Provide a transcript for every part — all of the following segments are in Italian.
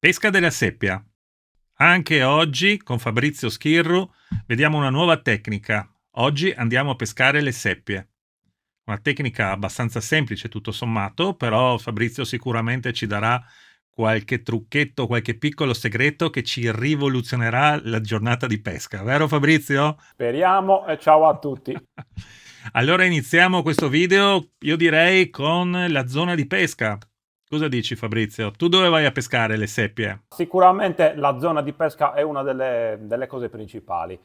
Pesca della seppia. Anche oggi con Fabrizio Schirru vediamo una nuova tecnica. Oggi andiamo a pescare le seppie. Una tecnica abbastanza semplice tutto sommato, però Fabrizio sicuramente ci darà qualche trucchetto, qualche piccolo segreto che ci rivoluzionerà la giornata di pesca, vero Fabrizio? Speriamo e ciao a tutti. Allora iniziamo questo video, io direi con la zona di pesca. Cosa dici Fabrizio? Tu dove vai a pescare le seppie? Sicuramente la zona di pesca è una delle cose principali.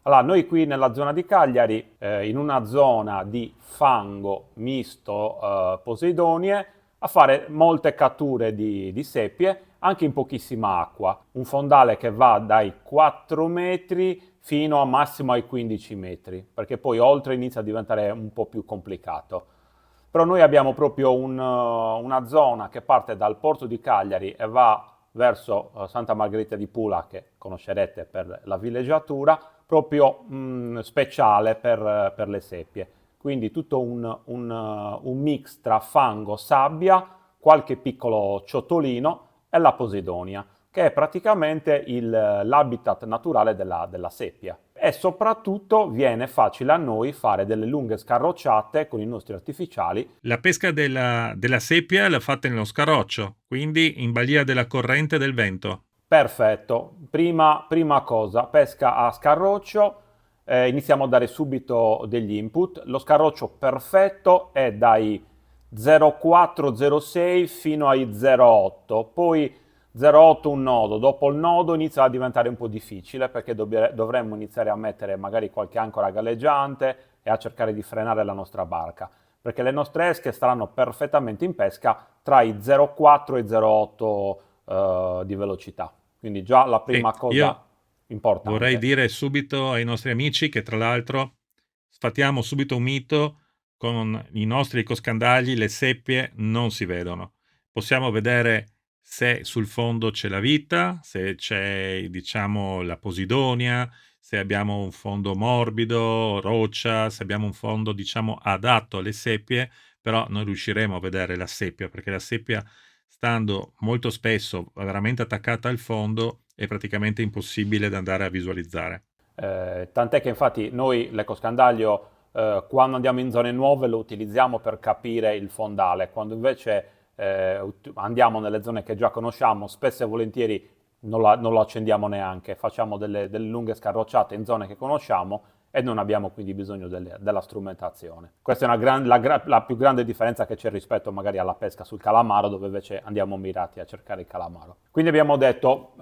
Allora, noi qui nella zona di Cagliari, in una zona di fango misto poseidonie, a fare molte catture di seppie, anche in pochissima acqua. Un fondale che va dai 4 metri fino a massimo ai 15 metri, perché poi oltre inizia a diventare un po' più complicato. Però noi abbiamo proprio una zona che parte dal porto di Cagliari e va verso Santa Margherita di Pula, che conoscerete per la villeggiatura, proprio speciale per le seppie. Quindi tutto un mix tra fango, sabbia, qualche piccolo ciotolino e la posidonia, che è praticamente l'habitat naturale della seppia. E soprattutto viene facile a noi fare delle lunghe scarrocciate con i nostri artificiali. La pesca della seppia la fate nello scarroccio, quindi in balia della corrente e del vento. Perfetto, prima cosa, pesca a scarroccio, iniziamo a dare subito degli input. Lo scarroccio perfetto è dai 0,4-0,6 fino ai 0,8, poi 0,8 un nodo, dopo il nodo inizia a diventare un po' difficile perché dovremmo iniziare a mettere magari qualche ancora galleggiante e a cercare di frenare la nostra barca, perché le nostre esche staranno perfettamente in pesca tra i 0,4 e i 0,8 di velocità. Quindi già la Sì, prima cosa io vorrei importante. dire subito ai nostri amici che tra l'altro sfatiamo subito un mito: con i nostri ecoscandagli le seppie non si vedono. Possiamo vedere se sul fondo c'è la vita, se c'è, diciamo, la posidonia, se abbiamo un fondo morbido, roccia, se abbiamo un fondo, diciamo, adatto alle seppie, però non riusciremo a vedere la seppia, perché la seppia, stando molto spesso veramente attaccata al fondo, è praticamente impossibile da andare a visualizzare. Tant'è che infatti noi l'ecoscandaglio quando andiamo in zone nuove lo utilizziamo per capire il fondale, quando invece andiamo nelle zone che già conosciamo, spesso e volentieri non lo accendiamo neanche, facciamo delle lunghe scarrocciate in zone che conosciamo e non abbiamo quindi bisogno della strumentazione. Questa è la più grande differenza che c'è rispetto magari alla pesca sul calamaro, dove invece andiamo mirati a cercare il calamaro. Quindi abbiamo detto,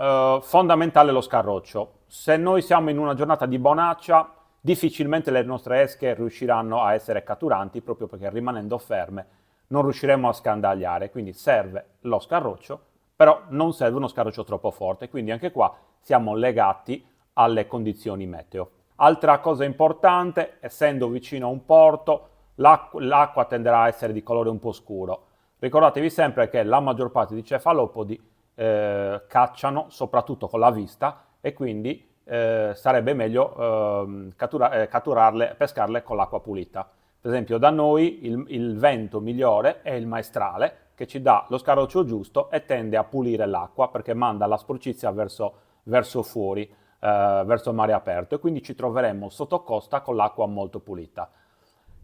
fondamentale lo scarroccio. Se noi siamo in una giornata di bonaccia, difficilmente le nostre esche riusciranno a essere catturanti, proprio perché rimanendo ferme non riusciremo a scandagliare, quindi serve lo scarroccio, però non serve uno scarroccio troppo forte, quindi anche qua siamo legati alle condizioni meteo. Altra cosa importante, essendo vicino a un porto, l'acqua tenderà a essere di colore un po' scuro. Ricordatevi sempre che la maggior parte di cefalopodi cacciano soprattutto con la vista e quindi sarebbe meglio catturarle, pescarle con l'acqua pulita. Per esempio da noi il vento migliore è il maestrale, che ci dà lo scarroccio giusto e tende a pulire l'acqua perché manda la sporcizia verso fuori, verso il mare aperto, e quindi ci troveremo sotto costa con l'acqua molto pulita.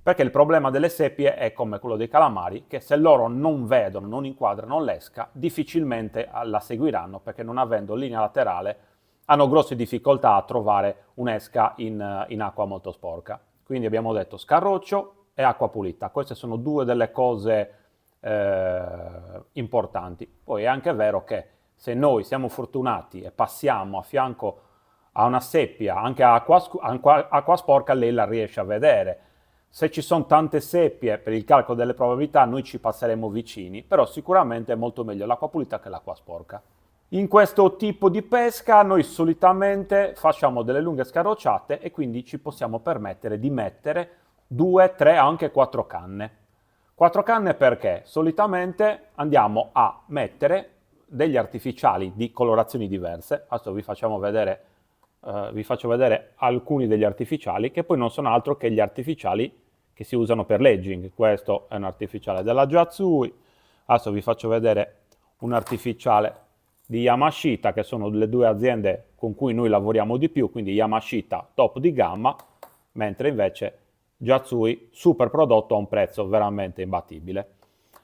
Perché il problema delle seppie è come quello dei calamari, che se loro non vedono, non inquadrano l'esca, difficilmente la seguiranno, perché non avendo linea laterale hanno grosse difficoltà a trovare un'esca in acqua molto sporca. Quindi abbiamo detto scarroccio e acqua pulita. Queste sono due delle cose importanti. Poi è anche vero che se noi siamo fortunati e passiamo a fianco a una seppia, anche acqua sporca, lei la riesce a vedere. Se ci sono tante seppie, per il calcolo delle probabilità, noi ci passeremo vicini, però sicuramente è molto meglio l'acqua pulita che l'acqua sporca. In questo tipo di pesca noi solitamente facciamo delle lunghe scarrocciate e quindi ci possiamo permettere di mettere 2, 3, anche 4 canne. 4 canne perché solitamente andiamo a mettere degli artificiali di colorazioni diverse. Adesso vi faccio vedere alcuni degli artificiali che poi non sono altro che gli artificiali che si usano per l'edging. Questo è un artificiale della Juatsui. Adesso vi faccio vedere un artificiale di Yamashita, che sono le due aziende con cui noi lavoriamo di più, quindi Yamashita top di gamma, mentre invece Yatsui super prodotto a un prezzo veramente imbattibile.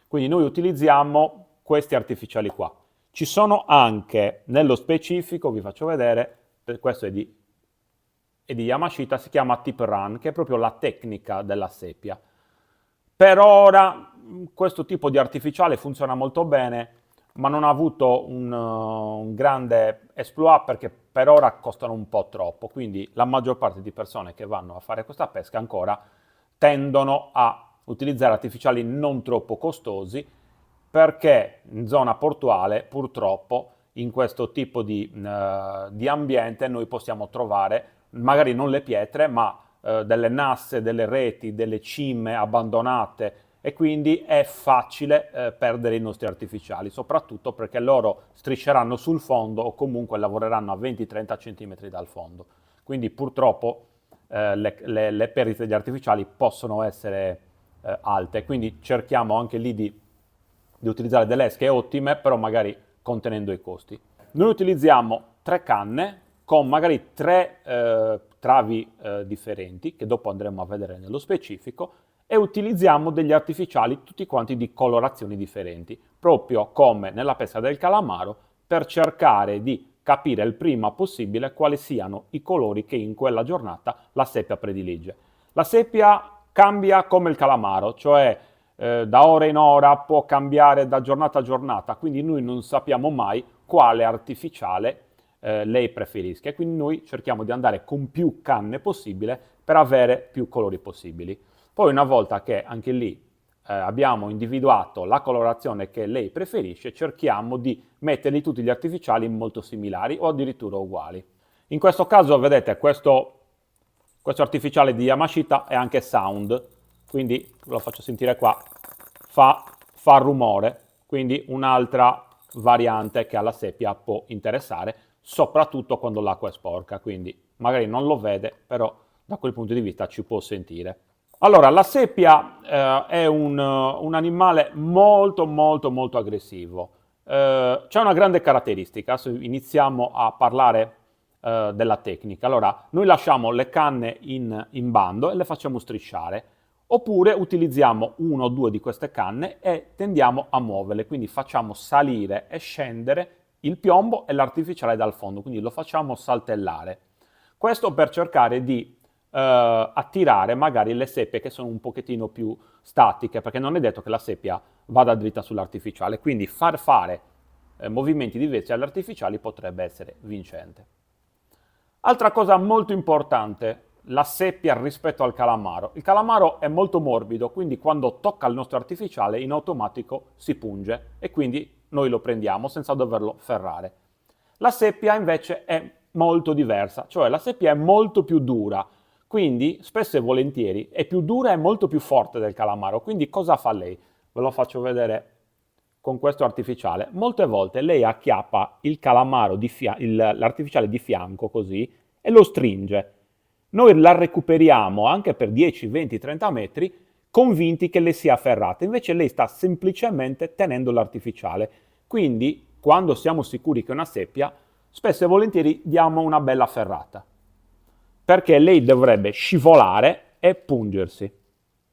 Quindi noi utilizziamo questi artificiali qua. Ci sono anche, nello specifico, vi faccio vedere, questo è di Yamashita, si chiama Tip Run, che è proprio la tecnica della seppia. Per ora questo tipo di artificiale funziona molto bene, ma non ha avuto un grande exploit perché per ora costano un po' troppo, quindi la maggior parte di persone che vanno a fare questa pesca ancora tendono a utilizzare artificiali non troppo costosi, perché in zona portuale purtroppo in questo tipo di ambiente noi possiamo trovare magari non le pietre, ma delle nasse, delle reti, delle cime abbandonate, e quindi è facile perdere i nostri artificiali, soprattutto perché loro strisceranno sul fondo o comunque lavoreranno a 20-30 cm dal fondo. Quindi purtroppo le perdite degli artificiali possono essere alte, quindi cerchiamo anche lì di utilizzare delle esche ottime, però magari contenendo i costi. Noi utilizziamo 3 canne con magari 3 travi differenti, che dopo andremo a vedere nello specifico, e utilizziamo degli artificiali tutti quanti di colorazioni differenti, proprio come nella pesca del calamaro, per cercare di capire il prima possibile quali siano i colori che in quella giornata la seppia predilige. La seppia cambia come il calamaro, cioè da ora in ora può cambiare da giornata a giornata, quindi noi non sappiamo mai quale artificiale lei preferisca, e quindi noi cerchiamo di andare con più canne possibile per avere più colori possibili. Poi una volta che anche lì abbiamo individuato la colorazione che lei preferisce, cerchiamo di metterli tutti gli artificiali molto similari o addirittura uguali. In questo caso vedete questo artificiale di Yamashita è anche sound, quindi ve lo faccio sentire qua, fa rumore, quindi un'altra variante che alla seppia può interessare, soprattutto quando l'acqua è sporca, quindi magari non lo vede, però da quel punto di vista ci può sentire. Allora, la seppia è un animale molto molto molto aggressivo. C'è una grande caratteristica, adesso iniziamo a parlare della tecnica. Allora, noi lasciamo le canne in bando e le facciamo strisciare, oppure utilizziamo 1 o 2 di queste canne e tendiamo a muoverle, quindi facciamo salire e scendere il piombo e l'artificiale dal fondo, quindi lo facciamo saltellare. Questo per cercare di attirare magari le seppie che sono un pochettino più statiche, perché non è detto che la seppia vada dritta sull'artificiale, quindi far fare movimenti diversi agli artificiali potrebbe essere vincente. Altra cosa molto importante, la seppia rispetto al calamaro. Il calamaro è molto morbido, quindi quando tocca il nostro artificiale in automatico si punge e quindi noi lo prendiamo senza doverlo ferrare. La seppia invece è molto diversa, cioè la seppia è molto più dura, quindi spesso e volentieri è più dura e molto più forte del calamaro. Quindi cosa fa lei? Ve lo faccio vedere con questo artificiale. Molte volte lei acchiappa il calamaro, l'artificiale di fianco così, e lo stringe. Noi la recuperiamo anche per 10, 20, 30 metri, convinti che le sia ferrata. Invece lei sta semplicemente tenendo l'artificiale. Quindi, quando siamo sicuri che è una seppia, spesso e volentieri diamo una bella ferrata, perché lei dovrebbe scivolare e pungersi.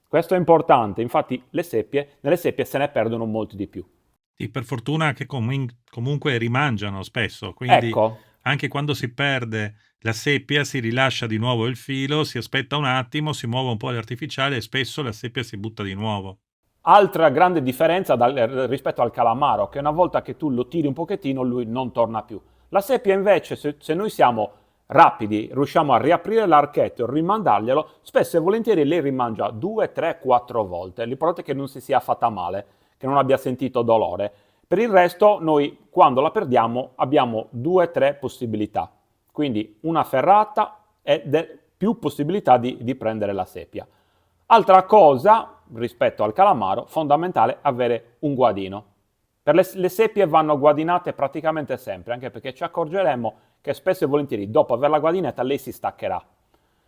Questo è importante, infatti nelle seppie se ne perdono molti di più. Sì, per fortuna che comunque rimangiano spesso, quindi Ecco, anche quando si perde la seppia si rilascia di nuovo il filo, si aspetta un attimo, si muove un po' l'artificiale e spesso la seppia si butta di nuovo. altra grande differenza rispetto al calamaro, che una volta che tu lo tiri un pochettino lui non torna più. La seppia invece, se noi siamo rapidi, riusciamo a riaprire l'archetto e rimandarglielo, spesso e volentieri lei rimangia 2, 3, 4 volte. L'importante è che non si sia fatta male, che non abbia sentito dolore. Per il resto noi quando la perdiamo abbiamo 2-3 possibilità, quindi una ferrata e più possibilità di prendere la seppia. Altra cosa rispetto al calamaro, fondamentale avere un guadino. Per le seppie vanno guadinate praticamente sempre, anche perché ci accorgeremo che spesso e volentieri dopo averla guadinata lei si staccherà.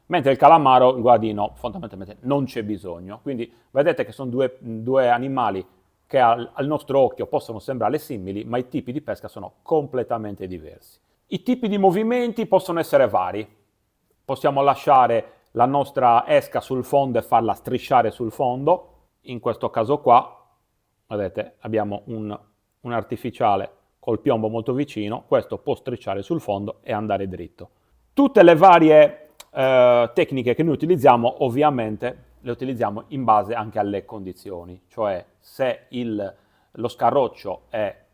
Mentre il calamaro, il guadino, fondamentalmente non c'è bisogno. Quindi vedete che sono due animali che al nostro occhio possono sembrare simili, ma i tipi di pesca sono completamente diversi. I tipi di movimenti possono essere vari. Possiamo lasciare la nostra esca sul fondo e farla strisciare sul fondo. In questo caso qua, vedete, abbiamo un artificiale col piombo molto vicino, questo può strisciare sul fondo e andare dritto. Tutte le varie tecniche che noi utilizziamo, ovviamente, le utilizziamo in base anche alle condizioni, cioè se lo scarroccio è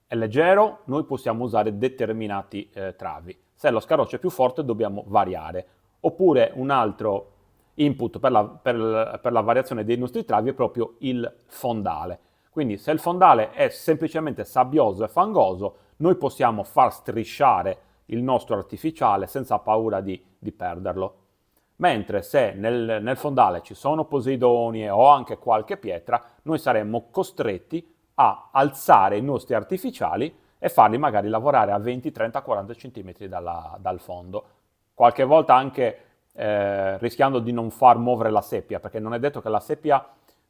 leggero, noi possiamo usare determinati travi. Se lo scarroccio è più forte, dobbiamo variare. Oppure un altro input per la variazione dei nostri travi è proprio il fondale. Quindi se il fondale è semplicemente sabbioso e fangoso, noi possiamo far strisciare il nostro artificiale senza paura di perderlo. Mentre se nel fondale ci sono posidonie o anche qualche pietra, noi saremmo costretti a alzare i nostri artificiali e farli magari lavorare a 20, 30, 40 cm dal fondo. Qualche volta anche rischiando di non far muovere la seppia, perché non è detto che la seppia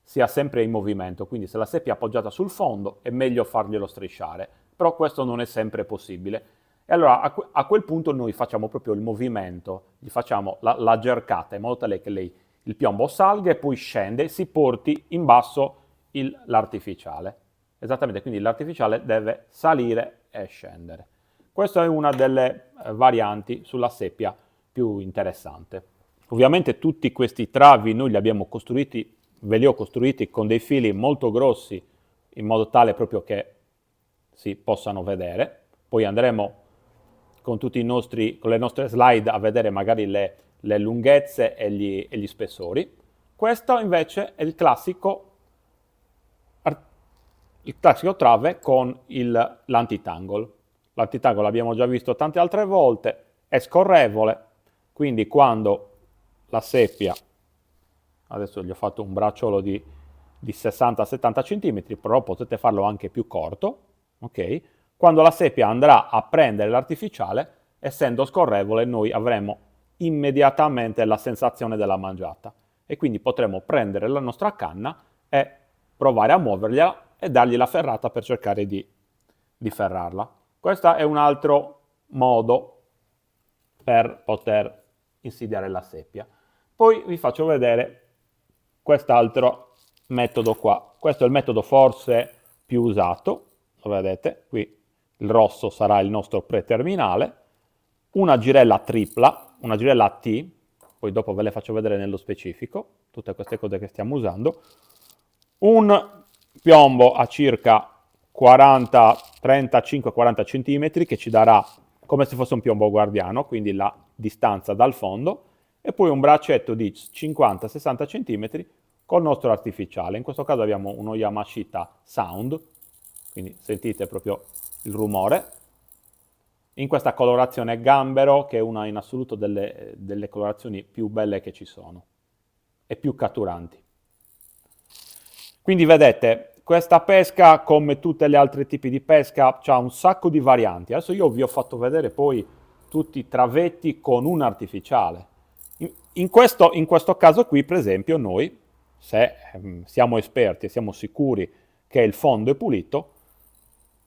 sia sempre in movimento, quindi se la seppia è appoggiata sul fondo è meglio farglielo strisciare, però questo non è sempre possibile. E allora a quel punto noi facciamo proprio il movimento, gli facciamo la gercata in modo tale che il piombo salga e poi scende e si porti in basso l'artificiale. Esattamente, quindi l'artificiale deve salire e scendere. Questa è una delle varianti sulla seppia più interessante. Ovviamente tutti questi travi noi li abbiamo costruiti, ve li ho costruiti con dei fili molto grossi in modo tale proprio che si possano vedere. Poi andremo con le nostre slide a vedere magari le lunghezze e gli spessori. Questo invece è il classico trave con l'antitangle. L'antitangle l'abbiamo già visto tante altre volte, è scorrevole, quindi quando la seppia, adesso gli ho fatto un bracciolo di 60-70 cm, però potete farlo anche più corto, ok? Quando la seppia andrà a prendere l'artificiale, essendo scorrevole, noi avremo immediatamente la sensazione della mangiata e quindi potremo prendere la nostra canna e provare a muoverla e dargli la ferrata per cercare di ferrarla. Questo è un altro modo per poter insidiare la seppia. Poi vi faccio vedere quest'altro metodo qua. Questo è il metodo forse più usato, lo vedete, qui il rosso sarà il nostro preterminale, una girella tripla, una girella a T, poi dopo ve le faccio vedere nello specifico, tutte queste cose che stiamo usando, un piombo a circa 35-40 cm che ci darà come se fosse un piombo guardiano, quindi la distanza dal fondo, e poi un braccetto di 50-60 cm col nostro artificiale. In questo caso abbiamo uno Yamashita Sound, quindi sentite proprio il rumore, in questa colorazione gambero, che è una in assoluto delle colorazioni più belle che ci sono e più catturanti. Quindi vedete, questa pesca, come tutte le altre tipi di pesca, ha un sacco di varianti. Adesso io vi ho fatto vedere poi tutti i travetti con un artificiale. In questo caso qui, per esempio, noi, se siamo esperti e siamo sicuri che il fondo è pulito,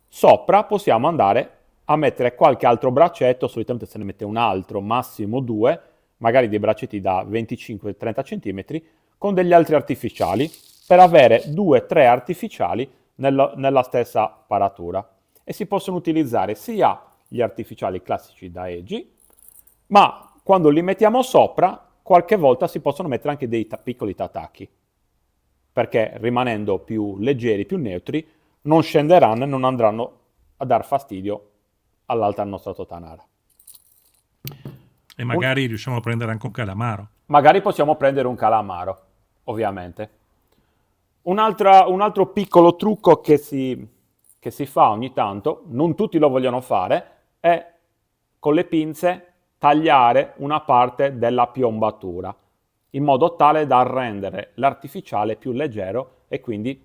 sopra possiamo andare a mettere qualche altro braccetto, solitamente se ne mette un altro, massimo due, magari dei braccetti da 25-30 cm, con degli altri artificiali, per avere 2-3 artificiali nella stessa paratura. E si possono utilizzare sia gli artificiali classici da EGI, ma quando li mettiamo sopra, qualche volta si possono mettere anche dei piccoli tataki, perché rimanendo più leggeri, più neutri, non scenderanno e non andranno a dar fastidio all'altra nostra totanara. E magari riusciamo a prendere anche un calamaro. Magari possiamo prendere un calamaro, ovviamente. Un altro piccolo trucco che si fa ogni tanto, non tutti lo vogliono fare, è con le pinze tagliare una parte della piombatura, in modo tale da rendere l'artificiale più leggero e quindi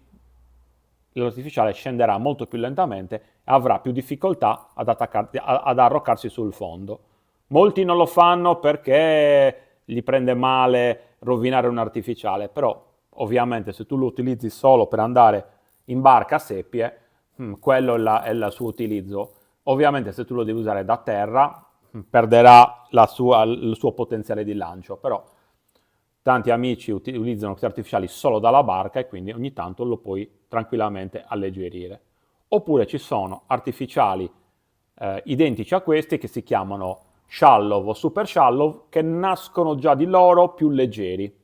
l'artificiale scenderà molto più lentamente e avrà più difficoltà ad arroccarsi sul fondo. Molti non lo fanno perché gli prende male rovinare un artificiale, però Ovviamente se tu lo utilizzi solo per andare in barca a seppie, quello è il suo utilizzo. Ovviamente se tu lo devi usare da terra, perderà il suo potenziale di lancio, però tanti amici utilizzano questi artificiali solo dalla barca e quindi ogni tanto lo puoi tranquillamente alleggerire. Oppure ci sono artificiali identici a questi che si chiamano shallow o super shallow, che nascono già di loro più leggeri.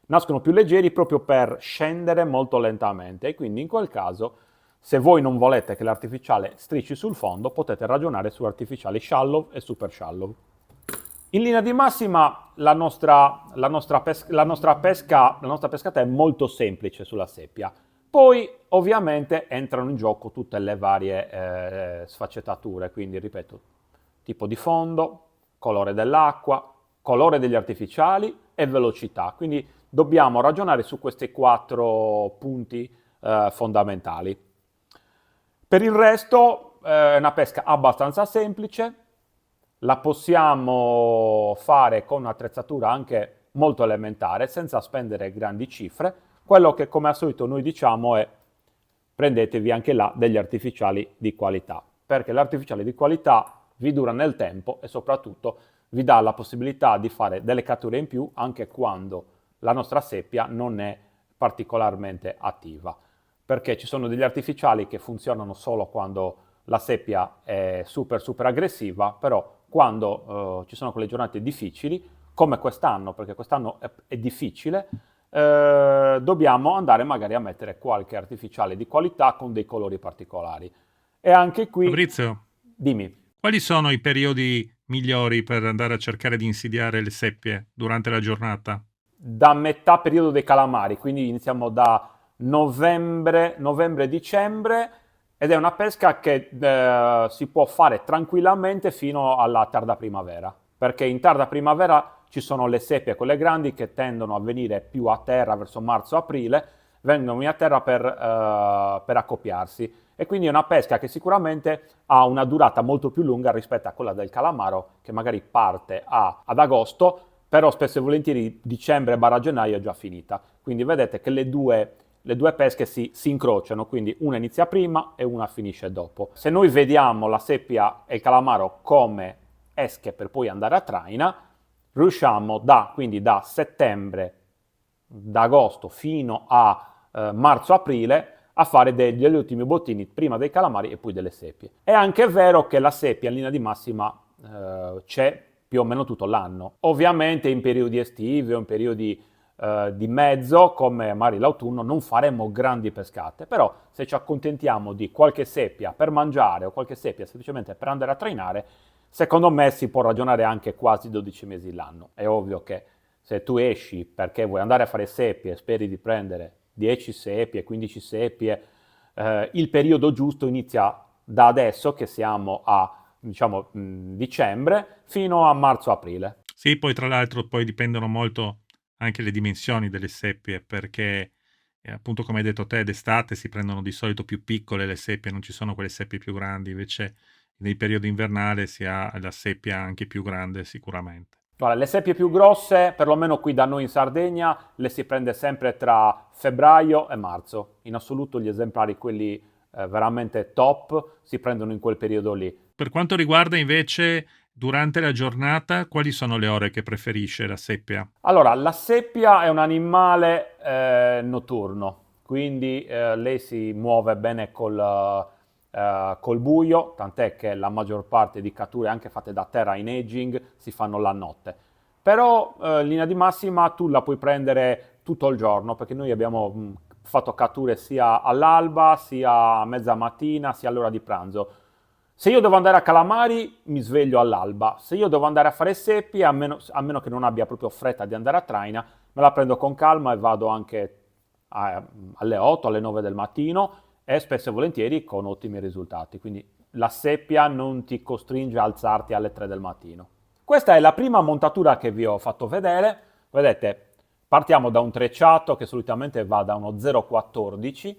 Nascono più leggeri proprio per scendere molto lentamente e quindi in quel caso, se voi non volete che l'artificiale strisci sul fondo, potete ragionare su artificiali shallow e super shallow. In linea di massima la nostra pescata è molto semplice sulla seppia. Poi ovviamente entrano in gioco tutte le varie sfaccettature, quindi ripeto, tipo di fondo, colore dell'acqua, colore degli artificiali e velocità. Quindi dobbiamo ragionare su questi 4 punti fondamentali. Per il resto è una pesca abbastanza semplice, la possiamo fare con un'attrezzatura anche molto elementare, senza spendere grandi cifre. Quello che come al solito noi diciamo è prendetevi anche là degli artificiali di qualità, perché l'artificiale di qualità vi dura nel tempo e soprattutto vi dà la possibilità di fare delle catture in più anche quando la nostra seppia non è particolarmente attiva, perché ci sono degli artificiali che funzionano solo quando la seppia è super aggressiva, però quando ci sono quelle giornate difficili, come quest'anno, perché quest'anno è difficile, dobbiamo andare magari a mettere qualche artificiale di qualità con dei colori particolari. E anche qui, Fabrizio, dimmi. quali sono i periodi migliori per andare a cercare di insidiare le seppie durante la giornata? Da metà periodo dei calamari, quindi iniziamo da novembre-dicembre ed è una pesca che si può fare tranquillamente fino alla tarda primavera, perché in tarda primavera ci sono le seppie, quelle grandi, che tendono a venire più a terra verso marzo-aprile, vengono a terra per accoppiarsi e quindi è una pesca che sicuramente ha una durata molto più lunga rispetto a quella del calamaro, che magari parte ad agosto, però spesso e volentieri dicembre/gennaio è già finita. Quindi vedete che le due pesche si incrociano, quindi una inizia prima e una finisce dopo. Se noi vediamo la seppia e il calamaro come esche per poi andare a traina, riusciamo quindi da settembre, da agosto fino a marzo-aprile a fare degli ultimi bottini prima dei calamari e poi delle seppie. È anche vero che la seppia in linea di massima c'è più o meno tutto l'anno. Ovviamente in periodi estivi o in periodi di mezzo, come magari l'autunno, non faremo grandi pescate, però se ci accontentiamo di qualche seppia per mangiare o qualche seppia semplicemente per andare a trainare, secondo me si può ragionare anche quasi 12 mesi l'anno. È ovvio che se tu esci perché vuoi andare a fare seppie e speri di prendere 10 seppie, 15 seppie, il periodo giusto inizia da adesso che siamo a diciamo dicembre fino a marzo-aprile. Sì, poi tra l'altro poi dipendono molto anche le dimensioni delle seppie, perché appunto come hai detto te, d'estate si prendono di solito più piccole le seppie, non ci sono quelle seppie più grandi, invece nei periodi invernali si ha la seppia anche più grande sicuramente. Guarda, le seppie più grosse, perlomeno qui da noi in Sardegna, le si prende sempre tra febbraio e marzo. In assoluto gli esemplari, quelli veramente top, si prendono in quel periodo lì. Per quanto riguarda invece durante la giornata, quali sono le ore che preferisce la seppia? Allora, la seppia è un animale notturno, quindi lei si muove bene col buio, tant'è che la maggior parte di catture anche fatte da terra in edging si fanno la notte. Però in linea di massima tu la puoi prendere tutto il giorno, perché noi abbiamo fatto catture sia all'alba, sia a mezza mattina, sia all'ora di pranzo. Se io devo andare a calamari, mi sveglio all'alba. Se io devo andare a fare seppie, a meno che non abbia proprio fretta di andare a traina, me la prendo con calma e vado anche alle 8, alle 9 del mattino e spesso e volentieri con ottimi risultati. Quindi la seppia non ti costringe a alzarti alle 3 del mattino. Questa è la prima montatura che vi ho fatto vedere. Vedete, partiamo da un trecciato che solitamente va da uno 0,14.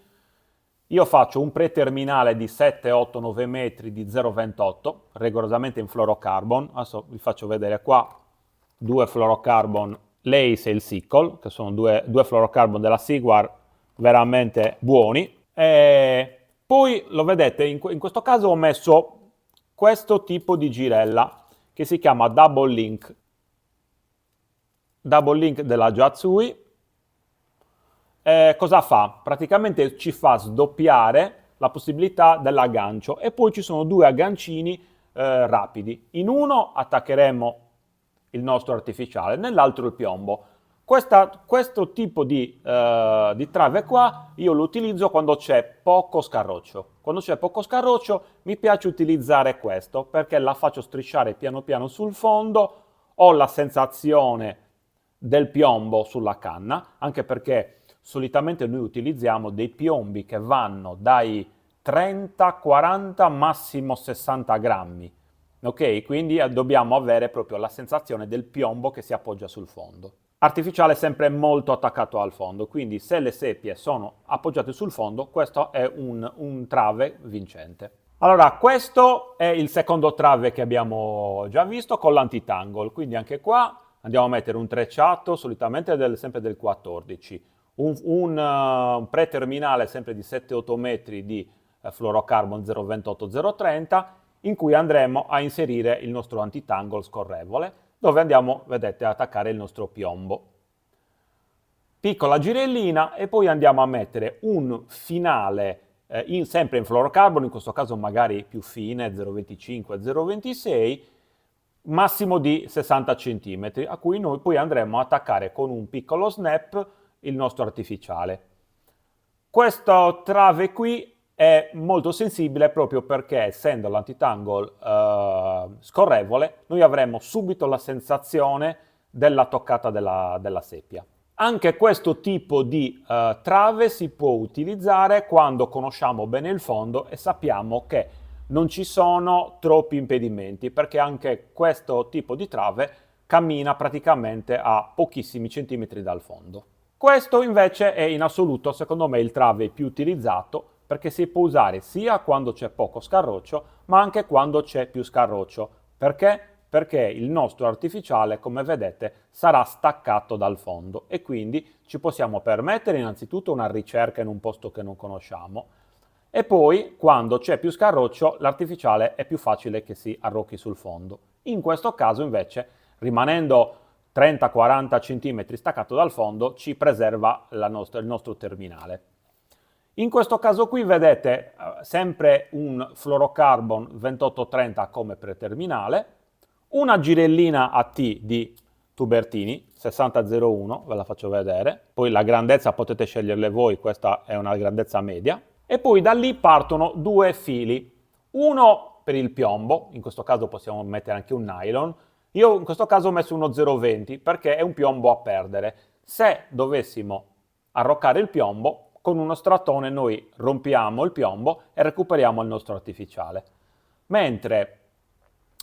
Io faccio un preterminale di 7, 8, 9 metri di 0,28, rigorosamente in fluorocarbon. Adesso vi faccio vedere qua 2 fluorocarbon l'Ace e il Sickle, che sono due fluorocarbon della Sigwar veramente buoni. E poi lo vedete, in questo caso ho messo questo tipo di girella che si chiama Double Link della Juatsui. Cosa fa? Praticamente ci fa sdoppiare la possibilità dell'aggancio e poi ci sono due aggancini rapidi. In uno attaccheremo il nostro artificiale, nell'altro il piombo. Questo tipo di trave qua io lo utilizzo quando c'è poco scarroccio. Quando c'è poco scarroccio mi piace utilizzare questo perché la faccio strisciare piano piano sul fondo, ho la sensazione del piombo sulla canna, anche perché solitamente noi utilizziamo dei piombi che vanno dai 30, 40, massimo 60 grammi. Ok? Quindi dobbiamo avere proprio la sensazione del piombo che si appoggia sul fondo. Artificiale sempre molto attaccato al fondo, quindi se le seppie sono appoggiate sul fondo, questo è un trave vincente. Allora, questo è il secondo trave che abbiamo già visto con l'antitangle, quindi anche qua andiamo a mettere un trecciato, solitamente sempre del 14, un preterminale sempre di 7-8 metri di fluorocarbon 028-030, in cui andremo a inserire il nostro antitangle scorrevole, dove andiamo, vedete, ad attaccare il nostro piombo. Piccola girellina e poi andiamo a mettere un finale sempre in fluorocarbon, in questo caso magari più fine, 0,25-0,26, massimo di 60 cm, a cui noi poi andremo a attaccare con un piccolo snap il nostro artificiale. Questo trave qui è molto sensibile proprio perché, essendo l'antitangle scorrevole, noi avremo subito la sensazione della toccata della seppia. Anche questo tipo di trave si può utilizzare quando conosciamo bene il fondo e sappiamo che non ci sono troppi impedimenti, perché anche questo tipo di trave cammina praticamente a pochissimi centimetri dal fondo. Questo invece è in assoluto, secondo me, il trave più utilizzato, perché si può usare sia quando c'è poco scarroccio, ma anche quando c'è più scarroccio. Perché? Perché il nostro artificiale, come vedete, sarà staccato dal fondo e quindi ci possiamo permettere innanzitutto una ricerca in un posto che non conosciamo e poi, quando c'è più scarroccio, l'artificiale è più facile che si arrocchi sul fondo. In questo caso, invece, rimanendo 30-40 cm staccato dal fondo, ci preserva il nostro terminale. In questo caso qui vedete sempre un fluorocarbon 2830 come preterminale, una girellina AT di Tubertini 6001, ve la faccio vedere, poi la grandezza potete sceglierle voi, questa è una grandezza media, e poi da lì partono due fili, uno per il piombo, in questo caso possiamo mettere anche un nylon, io in questo caso ho messo uno 0,20 perché è un piombo a perdere. Se dovessimo arroccare il piombo, con uno strattone noi rompiamo il piombo e recuperiamo il nostro artificiale. Mentre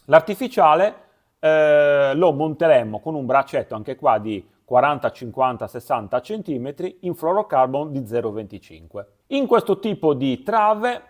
l'artificiale lo monteremo con un braccetto anche qua di 40, 50, 60 cm in fluorocarbon di 0,25. In questo tipo di trave,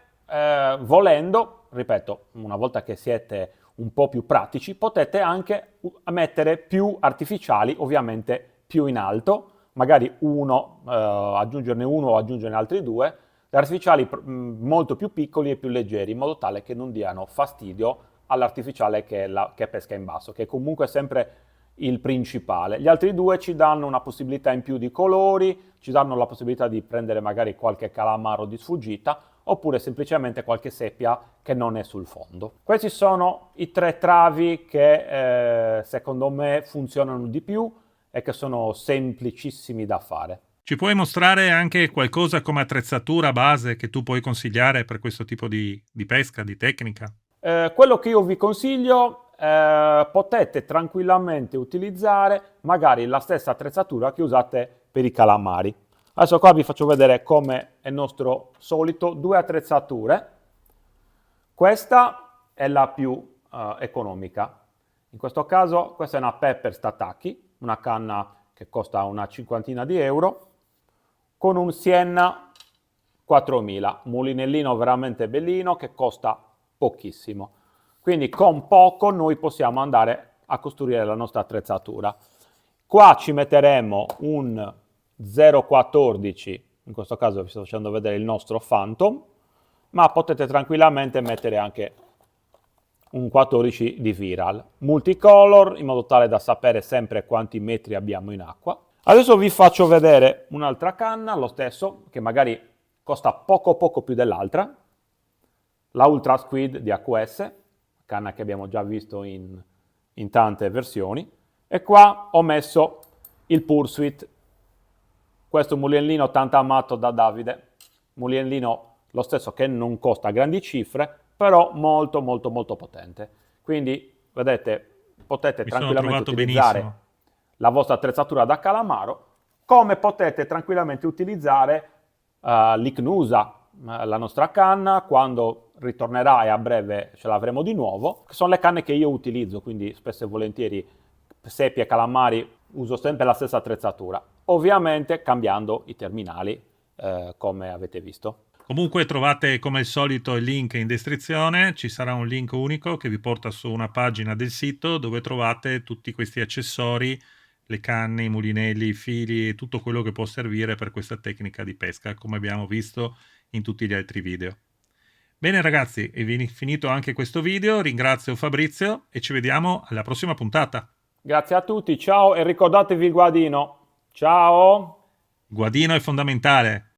volendo, ripeto, una volta che siete un po' più pratici, potete anche mettere più artificiali, ovviamente più in alto, magari aggiungerne uno o aggiungerne altri due, artificiali molto più piccoli e più leggeri, in modo tale che non diano fastidio all'artificiale che pesca in basso, che è comunque sempre il principale. Gli altri due ci danno una possibilità in più di colori, ci danno la possibilità di prendere magari qualche calamaro di sfuggita, oppure semplicemente qualche seppia che non è sul fondo. Questi sono i tre travi che secondo me funzionano di più e che sono semplicissimi da fare. Ci puoi mostrare anche qualcosa come attrezzatura base che tu puoi consigliare per questo tipo di pesca, di tecnica? Quello che io vi consiglio, potete tranquillamente utilizzare magari la stessa attrezzatura che usate per i calamari. Adesso qua vi faccio vedere come è nostro solito, due attrezzature. Questa è la più economica. In questo caso questa è una Pepper Stataki, una canna che costa una cinquantina di euro, con un Sienna 4000, mulinellino veramente bellino che costa pochissimo. Quindi con poco noi possiamo andare a costruire la nostra attrezzatura. Qua ci metteremo un 0,14, in questo caso vi sto facendo vedere il nostro Phantom, ma potete tranquillamente mettere anche un 14 di Viral. Multicolor, in modo tale da sapere sempre quanti metri abbiamo in acqua. Adesso vi faccio vedere un'altra canna, lo stesso, che magari costa poco più dell'altra, la Ultra Squid di AQS, canna che abbiamo già visto in tante versioni. E qua ho messo il Pursuit, questo mulinellino tanto amato da Davide, mulinellino lo stesso che non costa grandi cifre, però molto potente. Quindi, vedete, potete Mi sono tranquillamente trovato utilizzare benissimo. la vostra attrezzatura da calamaro, come potete tranquillamente utilizzare l'Icnusa, la nostra canna, quando ritornerà e a breve ce l'avremo di nuovo, che sono le canne che io utilizzo, quindi spesso e volentieri seppie e calamari uso sempre la stessa attrezzatura, ovviamente cambiando i terminali come avete visto. Comunque trovate come al solito il link in descrizione, ci sarà un link unico che vi porta su una pagina del sito dove trovate tutti questi accessori, le canne, i mulinelli, i fili e tutto quello che può servire per questa tecnica di pesca, come abbiamo visto in tutti gli altri video. Bene ragazzi, è finito anche questo video, ringrazio Fabrizio e ci vediamo alla prossima puntata. Grazie a tutti, ciao e ricordatevi il guadino. Ciao! Il guadino è fondamentale.